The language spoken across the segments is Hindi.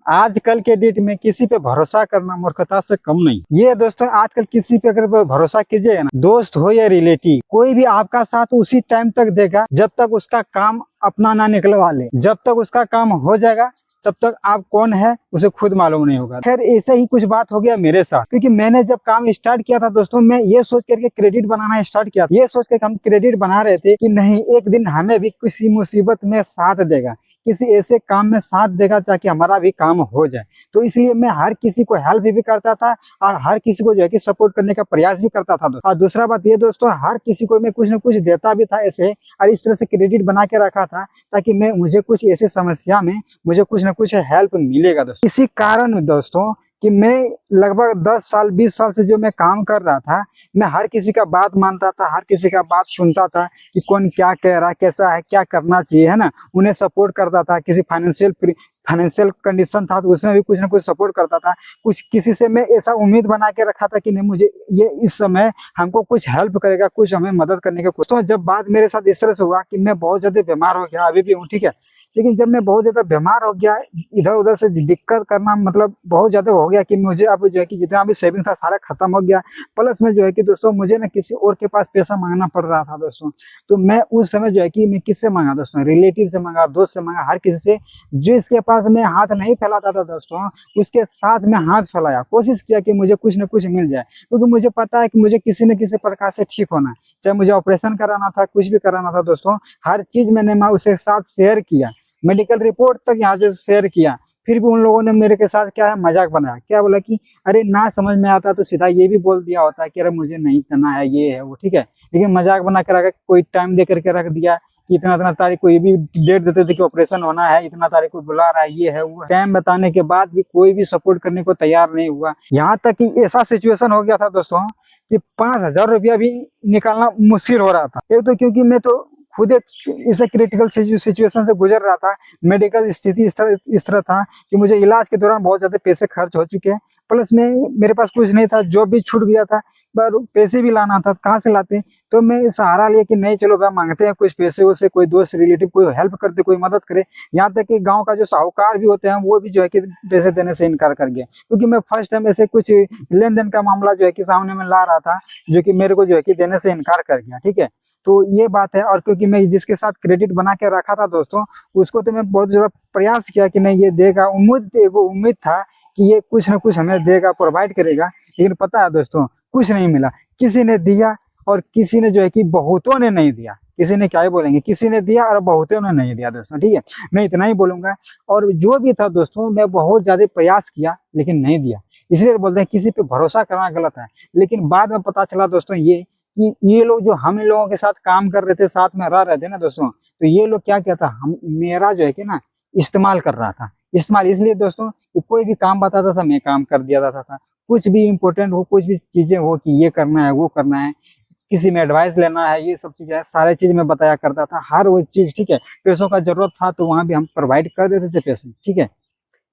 आजकल के डेट में किसी पे भरोसा करना मूर्खता से कम नहीं। ये दोस्तों आजकल किसी पे अगर भरोसा कीजिएगा ना, दोस्त हो या रिलेटिव, कोई भी आपका साथ उसी टाइम तक देगा जब तक उसका काम अपना ना निकलवा ले। जब तक उसका काम हो जाएगा तब तक आप कौन है उसे खुद मालूम नहीं होगा। खैर ऐसे ही कुछ बात हो गया मेरे साथ, क्योंकि मैंने जब काम स्टार्ट किया था दोस्तों, मैं ये सोच करके क्रेडिट बनाना स्टार्ट किया, ये सोच कर हम क्रेडिट बना रहे थे कि नहीं एक दिन हमें भी किसी मुसीबत में साथ देगा, किसी ऐसे काम में साथ देगा ताकि हमारा भी काम हो जाए। तो इसलिए मैं हर किसी को हेल्प भी करता था और हर किसी को जो है कि सपोर्ट करने का प्रयास भी करता था। और दूसरा बात ये दोस्तों, हर किसी को मैं कुछ न कुछ देता भी था ऐसे, और इस तरह से क्रेडिट बना के रखा था ताकि मैं मुझे कुछ ऐसे समस्या में मुझे कुछ न कुछ हेल्प मिलेगा दोस्तों। इसी कारण दोस्तों कि मैं लगभग 10 साल 20 साल से जो मैं काम कर रहा था, मैं हर किसी का बात मानता था, हर किसी का बात सुनता था कि कौन क्या कह रहा है, कैसा है, क्या करना चाहिए, है ना। उन्हें सपोर्ट करता था। किसी फाइनेंशियल कंडीशन था तो उसमें भी कुछ ना कुछ सपोर्ट करता था। कुछ किसी से मैं ऐसा उम्मीद बना के रखा था कि नहीं मुझे ये इस समय हमको कुछ हेल्प करेगा, कुछ हमें मदद करने का कुछ। तो जब बात मेरे साथ इस तरह से हुआ कि मैं बहुत ज्यादा बीमार हो गया, अभी भी हूँ, ठीक है, लेकिन जब मैं बहुत ज्यादा बीमार हो गया, इधर उधर से दिक्कत करना मतलब बहुत ज्यादा हो गया कि मुझे अब जो है कि जितना भी सेविंग था सारा खत्म हो गया। प्लस में जो है कि दोस्तों मुझे ना किसी और के पास पैसा मांगना पड़ रहा था दोस्तों। तो मैं उस समय जो है कि मैं किससे मांगा दोस्तों, रिलेटिव से मांगा, दोस्त से मांगा, हर किसी से। जिसके पास मैं हाथ नहीं फैलाता था दोस्तों, उसके साथ मैं हाथ फैलाया, कोशिश किया कि मुझे कुछ न कुछ मिल जाए, क्योंकि मुझे पता है कि मुझे किसी न किसी प्रकार से ठीक होना है। चाहे मुझे ऑपरेशन कराना था, कुछ भी कराना था दोस्तों, हर चीज मैंने उसके साथ शेयर किया, मेडिकल रिपोर्ट तक यहाँ से शेयर किया। फिर भी उन लोगों ने मेरे के साथ क्या है मजाक बनाया, क्या बोला कि अरे ना समझ में आता तो सीधा ये भी बोल दिया होता है कि अरे मुझे नहीं करना है, ये है वो, ठीक है। लेकिन मजाक बना के रखा, कोई टाइम दे करके रख दिया कि इतना इतना तारीख को, ये भी डेट देते थे कि ऑपरेशन होना है, इतना तारीख को बुला रहा है, ये है वो। टाइम बताने के बाद भी कोई भी सपोर्ट करने को तैयार नहीं हुआ। यहाँ तक कि ऐसा सिचुएशन हो गया था दोस्तों कि 5,000 रुपया भी निकालना मुश्किल हो रहा था। एक तो क्योंकि मैं तो खुद एक इसे क्रिटिकल सिचुएशन से गुजर रहा था, मेडिकल स्थिति इस तरह था कि मुझे इलाज के दौरान बहुत ज्यादा पैसे खर्च हो चुके हैं। प्लस में मेरे पास कुछ नहीं था, जॉब भी छूट गया था, पर पैसे भी लाना था, कहाँ से लाते। तो मैं सहारा लिया कि नहीं चलो भाई मांगते हैं कुछ पैसे उसे, कोई दोस्त रिलेटिव कोई हेल्प कर दे, कोई मदद करे। यहाँ तक कि गांव का जो साहूकार भी होते हैं वो भी जो है कि पैसे देने से इनकार कर गया, क्योंकि मैं फर्स्ट टाइम ऐसे कुछ लेन देन का मामला जो है कि सामने में ला रहा था, जो कि मेरे को जो है कि देने से इनकार कर गया, ठीक है। तो ये बात है। और क्योंकि मैं जिसके साथ क्रेडिट बना के रखा था दोस्तों, उसको तो मैं बहुत ज्यादा प्रयास किया कि नहीं ये देगा, उम्मीद था कि ये कुछ ना कुछ हमें देगा, प्रोवाइड करेगा। लेकिन पता है दोस्तों कुछ नहीं मिला। किसी ने दिया और किसी ने जो है कि बहुतों ने नहीं दिया। किसी ने क्या ही बोलेंगे, किसी ने दिया और बहुतों ने नहीं दिया दोस्तों, ठीक है। मैं इतना ही बोलूंगा। और जो भी था दोस्तों, मैं बहुत ज्यादा प्रयास किया लेकिन नहीं दिया। इसलिए बोलते हैं किसी पे भरोसा करना गलत है। लेकिन बाद में पता चला दोस्तों ये कि ये लोग जो हम लोगों के साथ काम कर रहे थे, साथ में रह रहे थे ना दोस्तों, तो ये लोग क्या कहता हम मेरा जो है कि ना इस्तेमाल कर रहा था। इस्तेमाल इसलिए दोस्तों कि कोई भी काम बताता था मैं काम कर दिया जाता था। कुछ भी इम्पोर्टेंट हो, कुछ भी चीजें हो कि ये करना है वो करना है, किसी में एडवाइस लेना है, ये सब चीजें सारे चीज में बताया करता था, हर वो चीज, ठीक है। पैसों का जरूरत था तो वहां भी हम प्रोवाइड कर देते थे पैसे, ठीक है।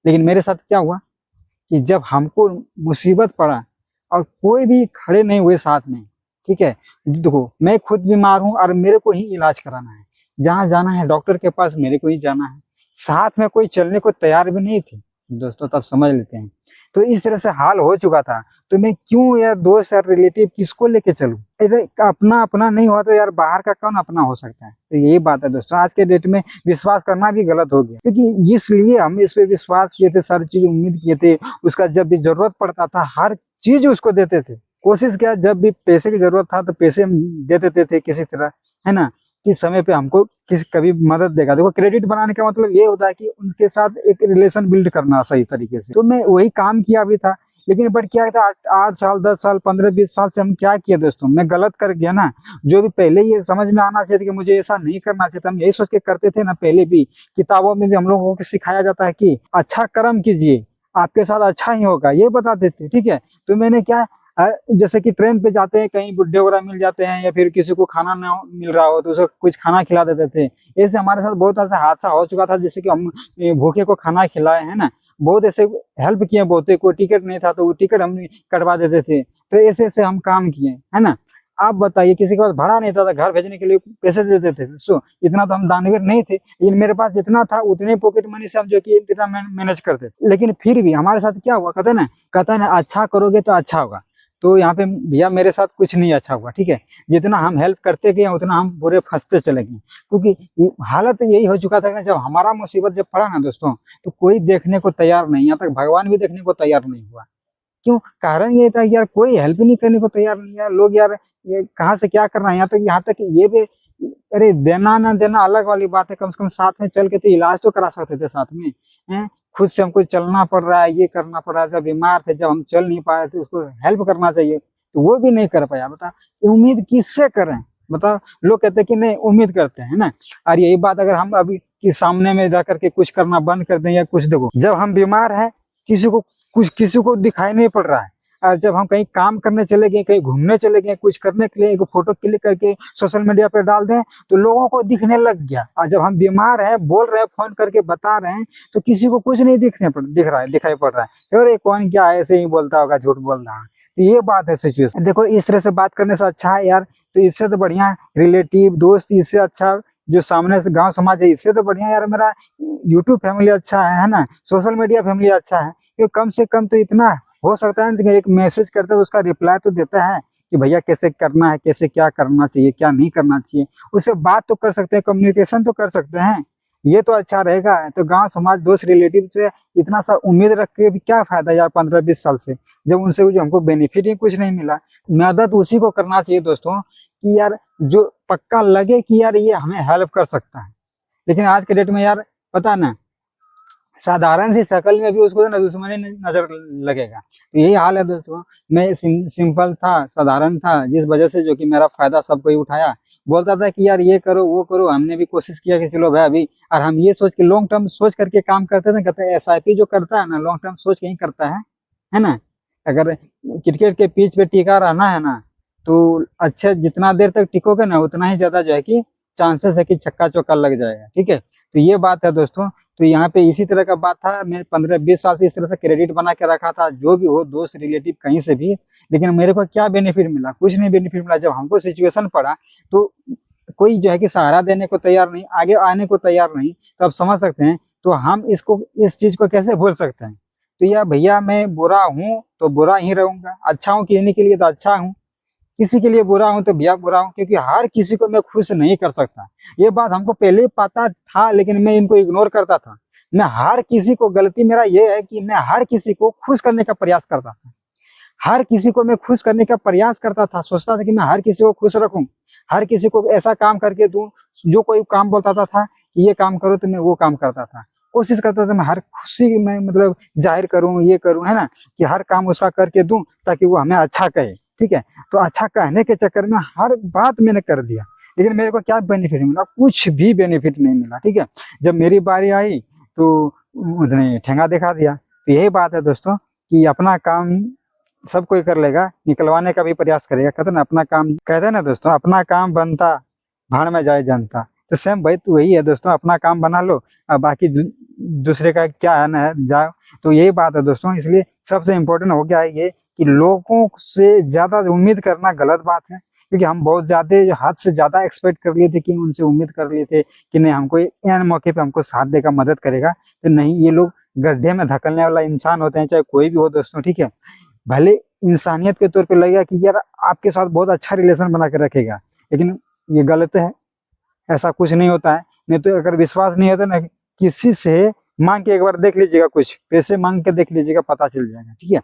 लेकिन मेरे साथ क्या हुआ कि जब हमको मुसीबत पड़ा और कोई भी खड़े नहीं हुए साथ में, ठीक है। देखो मैं खुद बीमार हूँ और मेरे को ही इलाज कराना है, जहाँ जाना है डॉक्टर के पास मेरे को ही जाना है, साथ में कोई चलने को तैयार भी नहीं थे दोस्तों, तब समझ लेते हैं। तो इस तरह से हाल हो चुका था। तो मैं क्यों यार दोस्त यार रिलेटिव किसको लेके चलूं? अरे अपना अपना नहीं हुआ तो यार बाहर का कौन अपना हो सकता है। तो यही बात है दोस्तों, आज के डेट में विश्वास करना भी गलत हो गया, क्योंकि इसलिए हम इस पे विश्वास किए थे, सारी चीज उम्मीद किए थे, उसका जब भी जरूरत पड़ता था हर चीज उसको देते थे। कोशिश किया जब भी पैसे की जरूरत था तो पैसे हम दे देते थे किसी तरह, है ना, कि समय पे हमको कभी मदद देगा। देखो क्रेडिट बनाने का मतलब ये होता है कि उनके साथ एक रिलेशन बिल्ड करना सही तरीके से। तो मैं वही काम किया भी था। लेकिन बट क्या था 8 साल 10 साल 15 20 साल से हम क्या किए दोस्तों, मैं गलत कर गया ना। जो भी पहले ये समझ में आना चाहिए कि मुझे ऐसा नहीं करना चाहिए था, हम यही सोच के करते थे ना। पहले भी किताबों में भी हम लोगों को सिखाया जाता है कि अच्छा कर्म कीजिए आपके साथ अच्छा ही होगा, ये बता देते, ठीक है। तो मैंने क्या जैसे कि ट्रेन पे जाते हैं, कहीं बुड्ढे वगैरह मिल जाते हैं या फिर किसी को खाना ना मिल रहा हो तो उसको कुछ खाना खिला देते थे। ऐसे हमारे साथ बहुत ऐसा हादसा हो चुका था, जैसे कि हम भूखे को खाना खिलाए, है ना। बहुत ऐसे हेल्प किए, बहुत कोई टिकट नहीं था तो वो टिकट हम कटवा देते थे। तो ऐसे ऐसे हम काम किए, है ना। आप बताइए, किसी के पास भाड़ा नहीं था, घर भेजने के लिए पैसे देते थे, सो इतना तो हम दानवीर नहीं थे, लेकिन मेरे पास जितना था उतने पॉकेट मनी से हम जो कि इतना मैनेज करते थे। लेकिन फिर भी हमारे साथ क्या हुआ, कहते हैं ना अच्छा करोगे तो अच्छा होगा। तो यहाँ पे भैया मेरे साथ कुछ नहीं अच्छा हुआ, ठीक है। जितना हम हेल्प करते गए उतना हम बुरे फंसते चले गए, क्योंकि हालत यही हो चुका था कि जब हमारा मुसीबत जब पड़ा ना दोस्तों, तो कोई देखने को तैयार नहीं, यहाँ तक भगवान भी देखने को तैयार नहीं हुआ। क्यों? कारण ये था कि यार कोई हेल्प नहीं करने को तैयार नहीं है लोग, यार ये कहाँ से क्या करना है। यहाँ तक ये भी, अरे देना ना देना अलग वाली बात है, कम से कम साथ में चल के तो इलाज तो करा सकते थे साथ में, हैं। खुद से हमको चलना पड़ रहा है, ये करना पड़ रहा है, जब बीमार थे, जब हम चल नहीं पाए थे, उसको हेल्प करना चाहिए, तो वो भी नहीं कर पाया। बता उम्मीद किससे करें? बता, लोग कहते हैं कि नहीं उम्मीद करते हैं ना। और यही बात अगर हम अभी के सामने में जा करके कुछ करना बंद कर दें या कुछ, देखो जब हम बीमार है किसी को दिखाई नहीं पड़ रहा है, और जब हम कहीं काम करने चले गए, कहीं घूमने चले गए, कुछ करने के लिए एक फोटो क्लिक करके सोशल मीडिया पे डाल दें तो लोगों को दिखने लग गया। और जब हम बीमार हैं, बोल रहे हैं, फोन करके बता रहे हैं, तो किसी को कुछ नहीं दिखाई पड़ रहा है। अरे कौन क्या ऐसे ही बोलता होगा, झूठ बोल रहा है। तो ये बात है सिचुएशन। देखो इस तरह से बात करने से अच्छा है यार, तो इससे तो बढ़िया रिलेटिव दोस्त, इससे अच्छा जो सामने से गांव समाज है, इससे तो बढ़िया यार मेरा यूट्यूब फैमिली अच्छा है ना, सोशल मीडिया फैमिली अच्छा है। क्योंकि कम से कम तो इतना हो सकता है कि एक मैसेज करते हैं उसका रिप्लाई तो देता है कि भैया कैसे करना है, कैसे क्या करना चाहिए, क्या नहीं करना चाहिए, उससे बात तो कर सकते हैं, कम्युनिकेशन तो कर सकते हैं। ये तो अच्छा रहेगा। तो गांव समाज दोस्त रिलेटिव से इतना सा उम्मीद रख के भी क्या फायदा यार, 15-20 साल से जब उनसे जो हमको बेनिफिट ही कुछ नहीं मिला। मदद उसी को करना चाहिए दोस्तों कि यार जो पक्का लगे कि यार ये हमें हेल्प कर सकता है। लेकिन आज के डेट में यार पता ना, साधारण सी शक्ल में भी उसको ना दुश्मनी नजर लगेगा। तो यही हाल है दोस्तों। मैं सिंपल था, साधारण था, जिस वजह से जो कि मेरा फायदा सब कोई उठाया, बोलता था कि यार ये करो वो करो। हमने भी कोशिश किया कि चलो भाई अभी, और हम ये सोच के लॉन्ग टर्म सोच करके काम करते थे। कहते हैं SIP जो करता है ना, लॉन्ग टर्म सोच के ही करता है ना। अगर क्रिकेट के पिच पे टिका रहना है ना, तो अच्छा जितना देर तक टिकोगे ना, उतना ही ज्यादा जो है कि चांसेस है कि छक्का चौका लग जाएगा, ठीक है। तो ये बात है दोस्तों। तो यहाँ पे इसी तरह का बात था। मैं 15-20 साल से इस तरह से क्रेडिट बना के रखा था, जो भी हो दोस्त रिलेटिव कहीं से भी। लेकिन मेरे को क्या बेनिफिट मिला? कुछ नहीं बेनिफिट मिला। जब हमको सिचुएशन पड़ा तो कोई जो है कि सहारा देने को तैयार नहीं, आगे आने को तैयार नहीं। तो आप समझ सकते हैं, तो हम इस चीज को कैसे भूल सकते हैं। तो यार भैया मैं बुरा हूँ तो बुरा ही रहूंगा, अच्छा हूँ किसी के लिए तो अच्छा हूँ, किसी के लिए बुरा हूं तो भैया बुरा हूं, क्योंकि हर किसी को मैं खुश नहीं कर सकता। ये बात हमको पहले ही पता था, लेकिन मैं इनको इग्नोर करता था। मैं हर किसी को, गलती मेरा ये है कि मैं हर किसी को खुश करने का प्रयास करता था। हर किसी को मैं खुश करने का प्रयास करता था, सोचता था कि मैं हर किसी को खुश रखूं, हर किसी को ऐसा काम करके दूं। जो कोई काम बोलता था कि ये काम करो, तो मैं वो काम करता था। कोशिश करता था मैं हर खुशी में मतलब जाहिर करूं, ये करूं, है ना, कि हर काम उसका करके दूं ताकि वो हमें अच्छा कहे, ठीक है। तो अच्छा कहने के चक्कर में हर बात मैंने कर दिया, लेकिन मेरे को क्या बेनिफिट मिला? कुछ भी बेनिफिट नहीं मिला, ठीक है। जब मेरी बारी आई तो उसने ठेंगा दिखा दिया। तो यही बात है दोस्तों कि अपना काम सब कोई कर लेगा, निकलवाने का भी प्रयास करेगा। कहते ना अपना काम, कहते ना दोस्तों, अपना काम बनता भाड़ में जाए जनता। तो सेम भाई तो वही है दोस्तों, अपना काम बना लो और बाकी दूसरे का क्या है ना जाओ। तो यही बात है दोस्तों। इसलिए सबसे इम्पोर्टेंट हो गया है ये कि लोगों से ज्यादा उम्मीद करना गलत बात है, क्योंकि हम बहुत ज्यादा हद से ज्यादा एक्सपेक्ट कर लिए थे, कि उनसे उम्मीद कर लिए थे कि नहीं हमको एन मौके पे हमको साथ देगा, मदद करेगा। तो नहीं, ये लोग गड्ढे में धकलने वाला इंसान होते हैं, चाहे कोई भी हो दोस्तों, ठीक है। भले इंसानियत के तौर पे लगेगा कि यार आपके साथ बहुत अच्छा रिलेशन बना के रखेगा, लेकिन ये गलत है। ऐसा कुछ नहीं होता है। नहीं तो अगर विश्वास नहीं होता ना, किसी से मांग के एक बार देख लीजिएगा, कुछ पैसे मांग के देख लीजिएगा, पता चल जाएगा, ठीक है।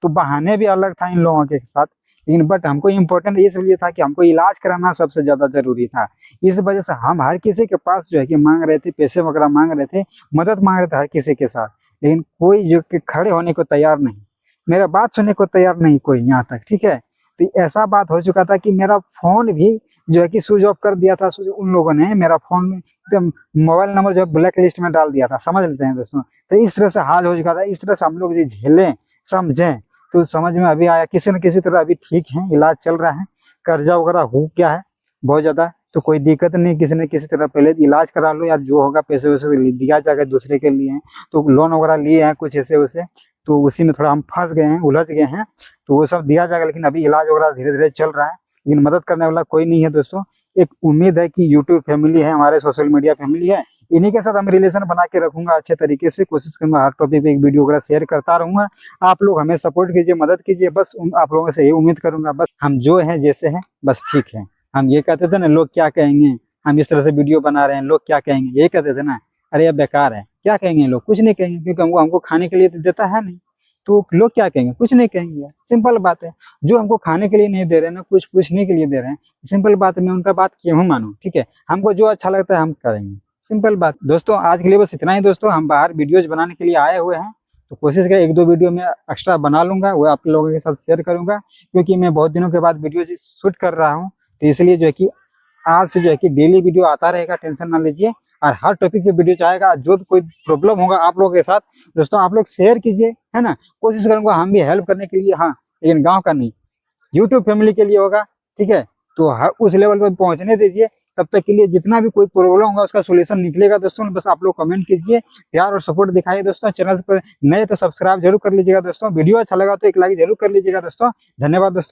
तो बहाने भी अलग था इन लोगों के साथ, लेकिन बट हमको इम्पोर्टेंट इसलिए था कि हमको इलाज कराना सबसे ज्यादा जरूरी था। इस वजह से हम हर किसी के पास जो है कि मांग रहे थे, पैसे वगैरह मांग रहे थे, मदद मांग रहे थे हर किसी के साथ, लेकिन कोई जो कि खड़े होने को तैयार नहीं, मेरा बात सुनने को तैयार नहीं कोई यहाँ तक, ठीक है। तो ऐसा बात हो चुका था कि मेरा फोन भी जो है कि स्विच ऑफ कर दिया था उन लोगों ने। मेरा फोन एकदम मोबाइल नंबर जो है ब्लैक लिस्ट में डाल दिया था, समझ लेते हैं दोस्तों। तो इस तरह से हाल हो चुका था। इस तरह से हम लोग झेलें, समझें, तो समझ में अभी आया किसी न किसी तरह। अभी ठीक है, इलाज चल रहा है। कर्जा वगैरह हो क्या है बहुत ज्यादा, तो कोई दिक्कत नहीं, किसी न किसी तरह पहले इलाज करा लो यार, जो होगा पैसे वैसे दिया जाएगा। दूसरे के लिए हैं तो लोन वगैरह लिए हैं कुछ ऐसे वैसे, तो उसी में थोड़ा हम फंस गए हैं, उलझ गए हैं, तो वो सब दिया जाएगा। लेकिन अभी इलाज वगैरह धीरे धीरे चल रहा है, लेकिन मदद करने वाला कोई नहीं है दोस्तों। एक उम्मीद है कि यूट्यूब फैमिली है, हमारे सोशल मीडिया फैमिली है, इन्हीं के साथ हम रिलेशन बना के रखूंगा अच्छे तरीके से। कोशिश करूंगा हर टॉपिक पे एक वीडियो वगैरह शेयर करता रहूंगा। आप लोग हमें सपोर्ट कीजिए, मदद कीजिए, बस आप लोगों से ये उम्मीद करूंगा। बस हम जो हैं जैसे हैं बस ठीक है। हम ये कहते थे ना, लोग क्या कहेंगे, हम इस तरह से वीडियो बना रहे हैं, लोग क्या कहेंगे, ये कहते थे ना, अरे अब बेकार है, क्या कहेंगे लोग, कुछ नहीं कहेंगे, क्योंकि हमको खाने के लिए तो देता है नहीं, तो लोग क्या कहेंगे, कुछ नहीं कहेंगे यार। सिंपल बात है, जो हमको खाने के लिए नहीं दे रहे हैं ना, कुछ पूछने के लिए दे रहे हैं, सिंपल बात है, मैं उनका बात क्यों मानूं। ठीक है, हमको जो अच्छा लगता है हम करेंगे, सिंपल बात। दोस्तों आज के लिए बस इतना ही दोस्तों। हम बाहर वीडियोज बनाने के लिए आए हुए हैं, तो कोशिश करें एक दो वीडियो में एक्स्ट्रा बना लूंगा, वो आप लोगों के साथ शेयर करूंगा, क्योंकि मैं बहुत दिनों के बाद वीडियो शूट कर रहा हूँ। तो इसलिए जो है कि आज से जो है कि डेली वीडियो आता रहेगा, टेंशन ना लीजिए, और हर टॉपिक पे वीडियो चाहेगा। जो भी कोई प्रॉब्लम होगा आप लोगों के साथ दोस्तों, आप लोग शेयर कीजिए, है ना। कोशिश करूंगा हम भी हेल्प करने के लिए, हाँ, लेकिन गांव का नहीं, यूट्यूब फैमिली के लिए होगा। ठीक है, तो उस लेवल पर पहुंचने दीजिए। तब तक के लिए जितना भी कोई प्रॉब्लम होगा उसका सोल्यूशन निकलेगा दोस्तों। बस आप लोग कमेंट कीजिए, प्यार और सपोर्ट दिखाइए दोस्तों। चैनल पर नए तो सब्सक्राइब जरूर कर लीजिएगा दोस्तों। वीडियो अच्छा लगा तो एक लाइक जरूर कर लीजिएगा दोस्तों। धन्यवाद दोस्तों।